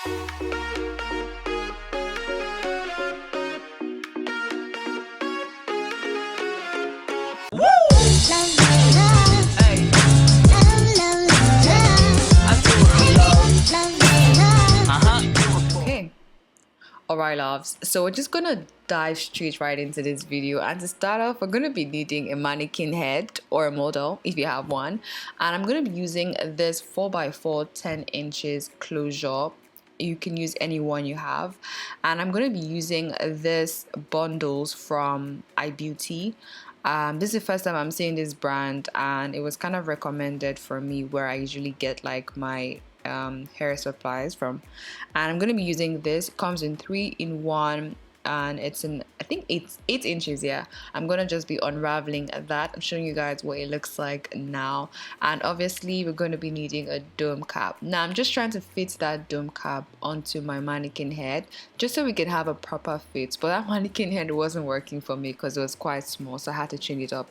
Okay. Alright loves, so we're just gonna dive straight right into this video, and to start off we're gonna be needing a mannequin head or a model if you have one, and I'm gonna be using this 4x4 10 inches closure. You can use any one you have, and I'm gonna be using this bundles from iBeauty. This is the first time I'm seeing this brand, and it was kind of recommended for me where I usually get like my hair supplies from, and I'm gonna be using this. It comes in 3-in-1, and it's in, I think, eight inches. Yeah, I'm gonna just be unraveling that. I'm showing you guys what it looks like now, and obviously we're going to be needing a dome cap. Now I'm just trying to fit that dome cap onto my mannequin head just so we can have a proper fit, but that mannequin head wasn't working for me because it was quite small, so I had to change it up.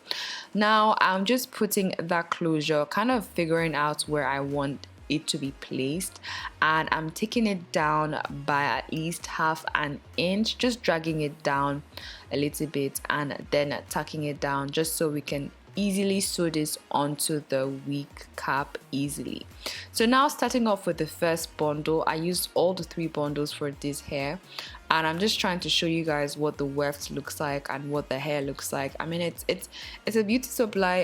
Now I'm just putting that closure, kind of figuring out where I want it to be placed, and I'm taking it down by at least half an inch, just dragging it down a little bit and then tucking it down just so we can easily sew this onto the wig cap easily. So now starting off with the first bundle, I used all the 3 bundles for this hair, and I'm just trying to show you guys what the weft looks like and what the hair looks like. I mean, it's a beauty supply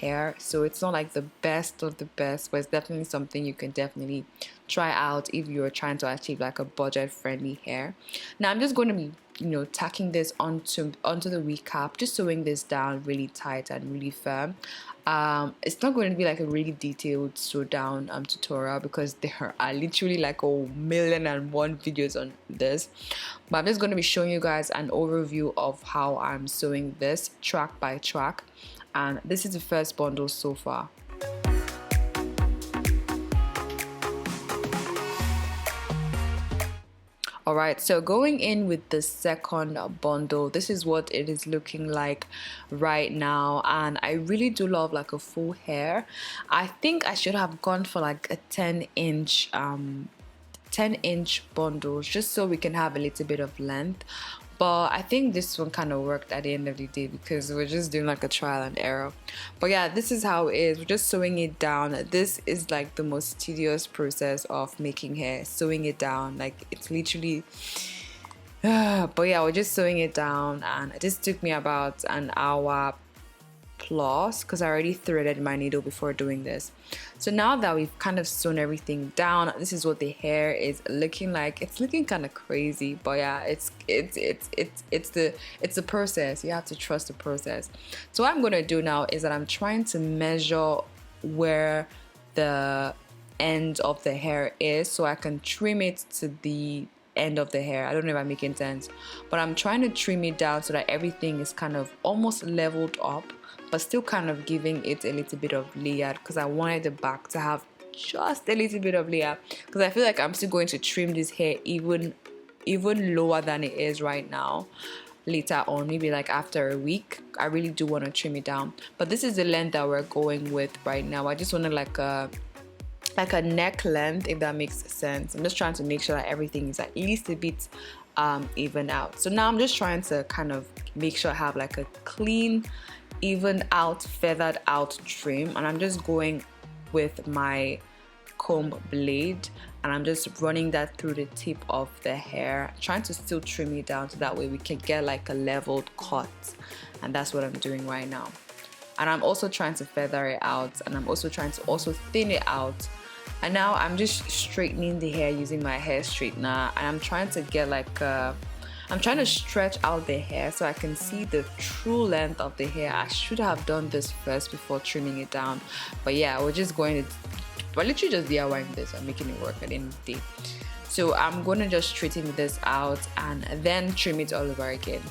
hair, so it's not like the best of the best, but it's definitely something you can definitely try out if you're trying to achieve like a budget friendly hair. Now I'm just going to be tacking this onto the wig cap, just sewing this down really tight and really firm. It's not going to be like a really detailed sew down tutorial because there are literally like 1,000,001 videos on this, but I'm just going to be showing you guys an overview of how I'm sewing this track by track, and this is the first bundle so far. Alright, so going in with the second bundle, this is what it is looking like right now, and I really do love like a full hair. I think I should have gone for like a 10-inch bundles just so we can have a little bit of length, but I think this one kind of worked at the end of the day because we're just doing like a trial and error. But yeah, this is how it is. We're just sewing it down. This is like the most tedious process of making hair, sewing it down. Like it's literally but yeah, we're just sewing it down, and this took me about an hour plus because I already threaded my needle before doing this. So now that we've kind of sewn everything down, this is what the hair is looking like. It's looking kind of crazy, but yeah, it's the process. You have to trust the process. So what I'm gonna do now is that I'm trying to measure where the end of the hair is so I can trim it to the end of the hair. I don't know if I'm making sense, but I'm trying to trim it down so that everything is kind of almost leveled up, but still kind of giving it a little bit of layer because I wanted the back to have just a little bit of layer, because I feel like I'm still going to trim this hair even lower than it is right now later on, maybe like after a week. I really do want to trim it down, but this is the length that we're going with right now. I just want to like a neck length, if that makes sense. I'm just trying to make sure that everything is at least a bit even out. So now I'm just trying to kind of make sure I have like a clean, even out, feathered out trim, and I'm just going with my comb blade and I'm just running that through the tip of the hair, trying to still trim it down so that way we can get like a leveled cut, and that's what I'm doing right now. And I'm also trying to feather it out, and I'm also trying to thin it out. And now I'm just straightening the hair using my hair straightener, and I'm trying to get like I'm trying to stretch out the hair so I can see the true length of the hair. I should have done this first before trimming it down, but yeah, we're literally just DIYing this and making it work at the end of the day. So I'm going to just straighten this out and then trim it all over again.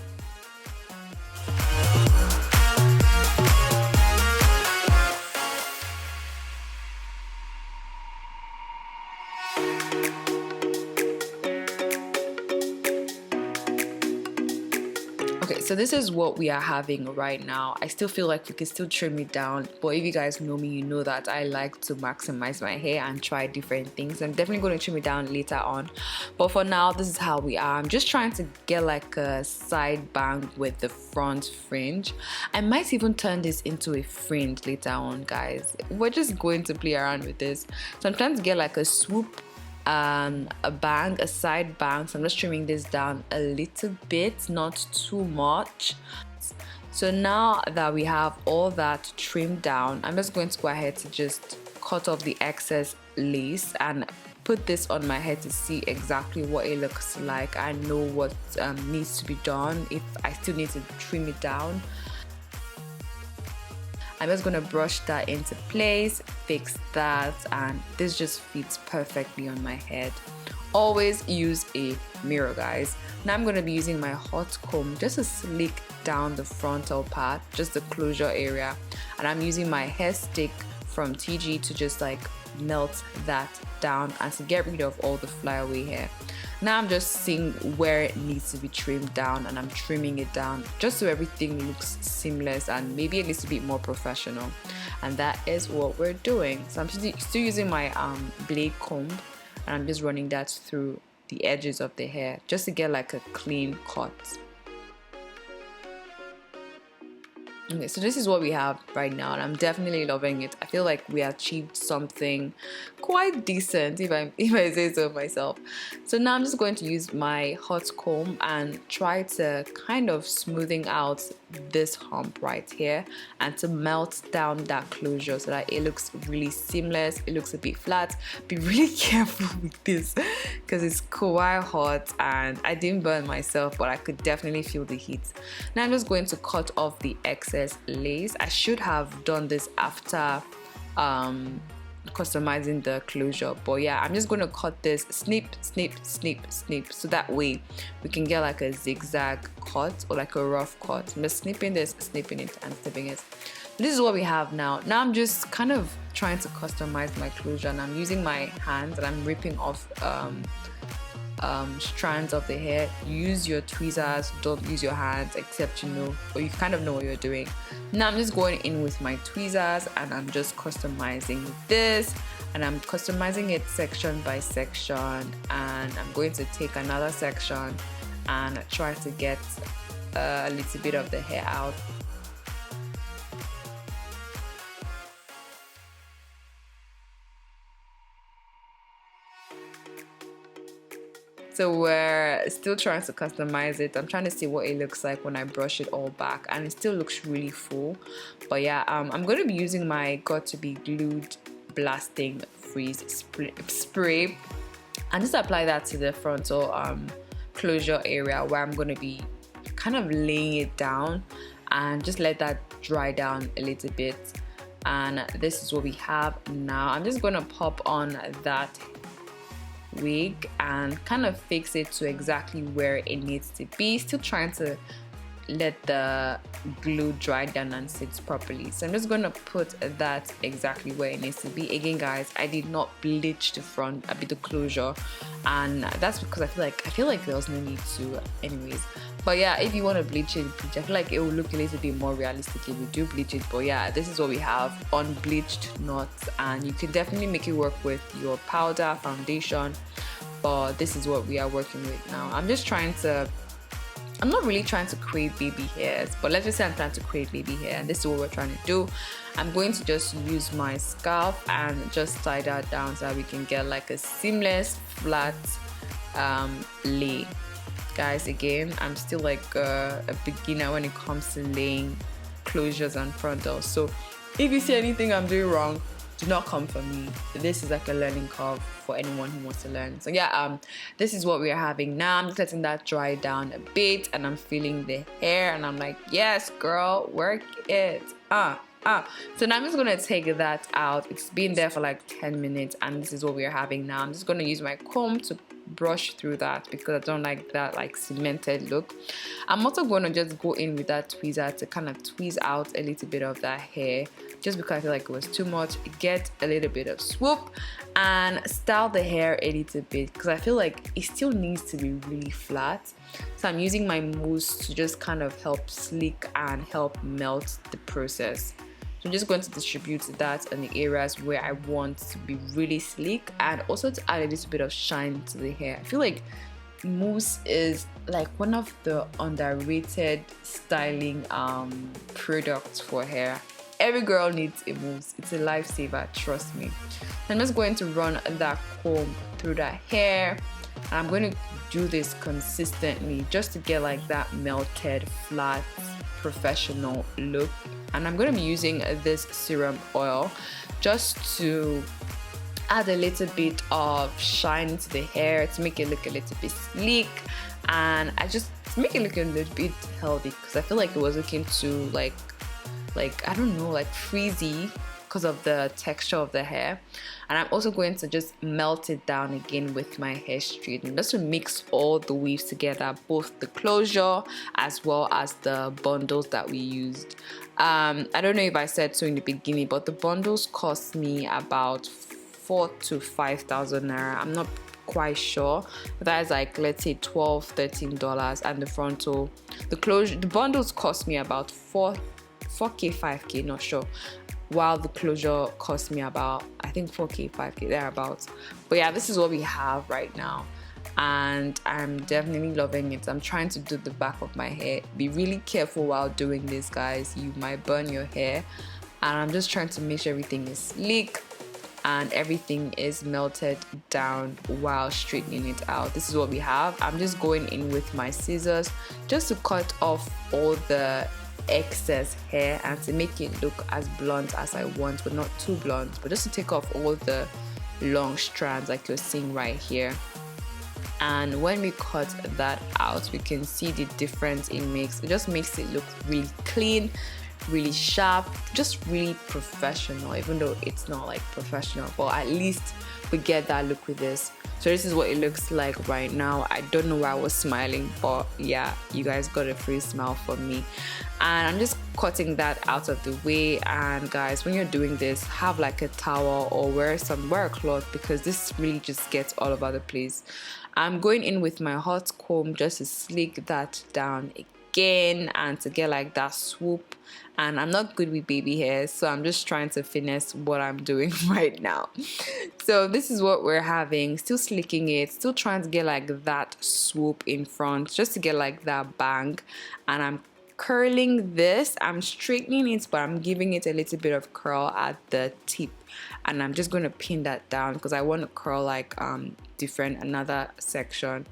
so this is what we are having right now. I still feel like we could still trim it down, but if you guys know me, you know that I like to maximize my hair and try different things. I'm definitely going to trim it down later on, but for now, this is how we are. I'm just trying to get like a side bang with the front fringe. I might even turn this into a fringe later on, guys. We're just going to play around with this. So I'm trying to get like a swoop, a bang, a side bang. So I'm just trimming this down a little bit, not too much. So now that we have all that trimmed down, I'm just going to go ahead to just cut off the excess lace and put this on my head to see exactly what it looks like. I know what needs to be done, if I still need to trim it down. I'm just going to brush that into place, fix that, and this just fits perfectly on my head. Always use a mirror, guys. Now I'm going to be using my hot comb just to slick down the frontal part, just the closure area, and I'm using my hair stick from TG to just like melt that down and to get rid of all the flyaway hair. Now I'm just seeing where it needs to be trimmed down, and I'm trimming it down just so everything looks seamless and maybe a little bit more professional. And that is what we're doing. So I'm still using my blade comb, and I'm just running that through the edges of the hair just to get like a clean cut. Okay, so this is what we have right now, and I'm definitely loving it. I feel like we achieved something quite decent, if I say so myself. So now I'm just going to use my hot comb and try to kind of smoothing out this hump right here and to melt down that closure so that it looks really seamless. It looks a bit flat. Be really careful with this because it's quite hot, and I didn't burn myself, but I could definitely feel the heat. Now I'm just going to cut off the excess lace. I should have done this after customizing the closure, but yeah, I'm just going to cut this snip so that way we can get like a zigzag cut or like a rough cut. I'm just snipping this, snipping it, and snipping it. This is what we have now. Now I'm just kind of trying to customize my closure, and I'm using my hands and I'm ripping off strands of the hair. Use your tweezers, don't use your hands, except you know, or you kind of know what you're doing. Now I'm just going in with my tweezers and I'm just customizing this, and I'm customizing it section by section, and I'm going to take another section and try to get a little bit of the hair out. So we're still trying to customize it. I'm trying to see what it looks like when I brush it all back, and it still looks really full. But yeah, I'm going to be using my Got to Be Glued Blasting Freeze spray and just apply that to the frontal closure area where I'm going to be kind of laying it down and just let that dry down a little bit. And this is what we have now. I'm just going to pop on that wig and kind of fix it to exactly where it needs to be, still trying to let the glue dry down and sit properly. So I'm just going to put that exactly where it needs to be. Again, guys, I did not bleach the front, a bit of closure, and that's because I feel like there was no need to anyways. But yeah, if you want to bleach it, I feel like it will look a little bit more realistic if you do bleach it. But yeah, this is what we have, unbleached knots, and you can definitely make it work with your powder foundation, but this is what we are working with now. I'm not really trying to create baby hairs, but let's just say I'm trying to create baby hair, and this is what we're trying to do. I'm going to just use my scarf and just tie that down so that we can get like a seamless flat lay. Guys, again, I'm still like a beginner when it comes to laying closures and frontals, so if you see anything I'm doing wrong, do not come for me. This is like a learning curve for anyone who wants to learn. So yeah, this is what we are having now. I'm just letting that dry down a bit, and I'm feeling the hair, and I'm like, yes girl, work it. So now I'm just gonna take that out. It's been there for like 10 minutes, and this is what we are having now. I'm just gonna use my comb to brush through that because I don't like that like cemented look. I'm also going to just go in with that tweezer to kind of tweeze out a little bit of that hair, just because I feel like it was too much. Get a little bit of swoop, and style the hair a little bit because I feel like it still needs to be really flat. So I'm using my mousse to just kind of help sleek and help melt the process. So I'm just going to distribute that in the areas where I want to be really sleek, and also to add a little bit of shine to the hair. I feel like mousse is like one of the underrated styling products for hair. Every girl needs a mousse. It's a lifesaver, trust me. I'm just going to run that comb through that hair, and I'm going to do this consistently just to get like that melted, flat, professional look. And I'm going to be using this serum oil just to add a little bit of shine to the hair to make it look a little bit sleek, and I just make it look a little bit healthy because I feel like it was looking too like I don't know, like frizzy because of the texture of the hair. And I'm also going to just melt it down again with my hair straightener just to mix all the weaves together, both the closure as well as the bundles that we used. I don't know if I said so in the beginning, but the bundles cost me about 4,000 to 5,000 naira. I'm not quite sure, but that is like, let's say $12-13, and the frontal, the bundles cost me about 4K 5K, not sure, while the closure cost me about, I think 4K 5K, thereabouts. But yeah, this is what we have right now, and I'm definitely loving it. I'm trying to do the back of my hair. Be really careful while doing this, guys, you might burn your hair. And I'm just trying to make sure everything is sleek and everything is melted down while straightening it out. This is what we have. I'm just going in with my scissors just to cut off all the excess hair and to make it look as blunt as I want, but not too blunt, but just to take off all the long strands like you're seeing right here. And when we cut that out, we can see the difference it makes. It just makes it look really clean, really sharp, just really professional, even though it's not like professional, but at least we get that look with this. So this is what it looks like right now. I don't know why I was smiling, but yeah, you guys got a free smile from me. And I'm just cutting that out of the way. And guys, when you're doing this, have like a towel or wear a cloth, because this really just gets all over the place. I'm going in with my hot comb just to sleek that down again and to get like that swoop. And I'm not good with baby hair, so I'm just trying to finesse what I'm doing right now. So this is what we're having, still slicking it, still trying to get like that swoop in front just to get like that bang. And I'm curling this, I'm straightening it, but I'm giving it a little bit of curl at the tip. And I'm just going to pin that down because I want to curl like another section,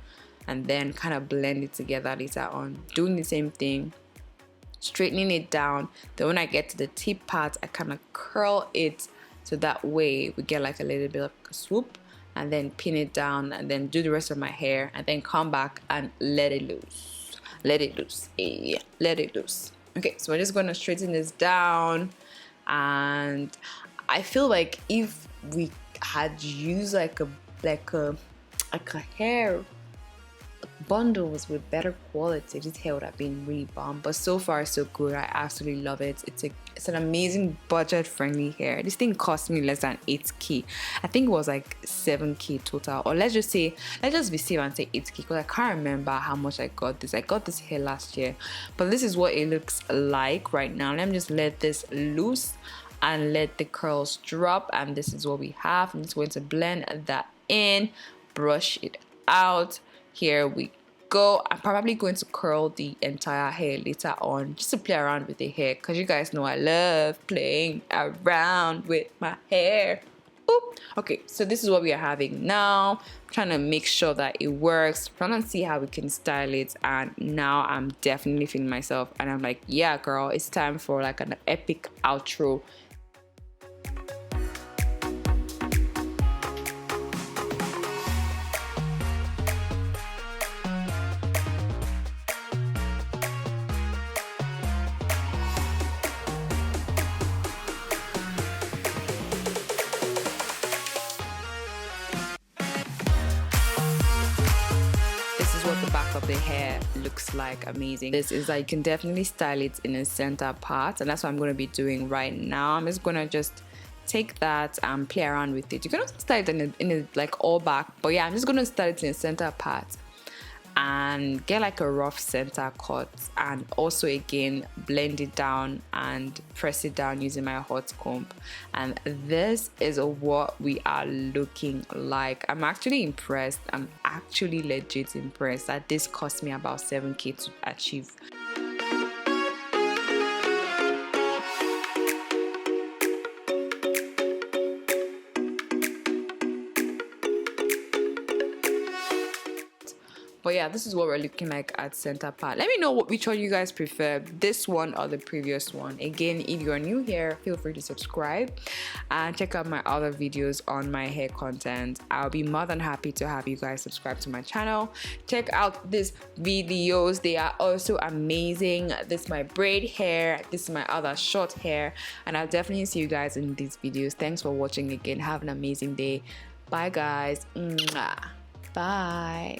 and then kind of blend it together later on, doing the same thing, straightening it down. Then when I get to the tip part, I kind of curl it so that way we get like a little bit of a swoop, and then pin it down, and then do the rest of my hair, and then come back and let it loose. Let it loose. Yeah, let it loose. Okay, so we're just going to straighten this down. And I feel like if we had used like a hair bundles with better quality, this hair would have been really bomb. But so far so good. I absolutely love it. It's an amazing budget friendly hair. This thing cost me less than 8K. I think it was like 7K total, or let's just be safe and say 8K, because I can't remember how much I got this. I got this hair last year, but this is what it looks like right now. Let me just let this loose and let the curls drop, and this is what we have. I'm just going to blend that in, brush it out. Here we go. I'm probably going to curl the entire hair later on just to play around with the hair, because you guys know I love playing around with my hair. Oop. Okay, so this is what we are having now. I'm trying to make sure that it works, trying to see how we can style it. And now I'm definitely feeling myself, and I'm like, yeah girl, it's time for like an epic outro. The back of the hair looks like amazing. This is like, you can definitely style it in a center part, and that's what I'm going to be doing right now. I'm just going to take that and play around with it. You can also start it in a like all back, but yeah, I'm just gonna start it in the center part and get like a rough center cut, and also again blend it down and press it down using my hot comb. And this is what we are looking like. I'm actually impressed. I'm actually legit impressed that this cost me about 7K to achieve. But yeah, this is what we're looking like at center part. Let me know which one you guys prefer, this one or the previous one. Again, if you're new here, feel free to subscribe and check out my other videos on my hair content. I'll be more than happy to have you guys subscribe to my channel. Check out these videos, they are also amazing. This is my braid hair, this is my other short hair, and I'll definitely see you guys in these videos. Thanks for watching again. Have an amazing day. Bye guys. Mwah. Bye.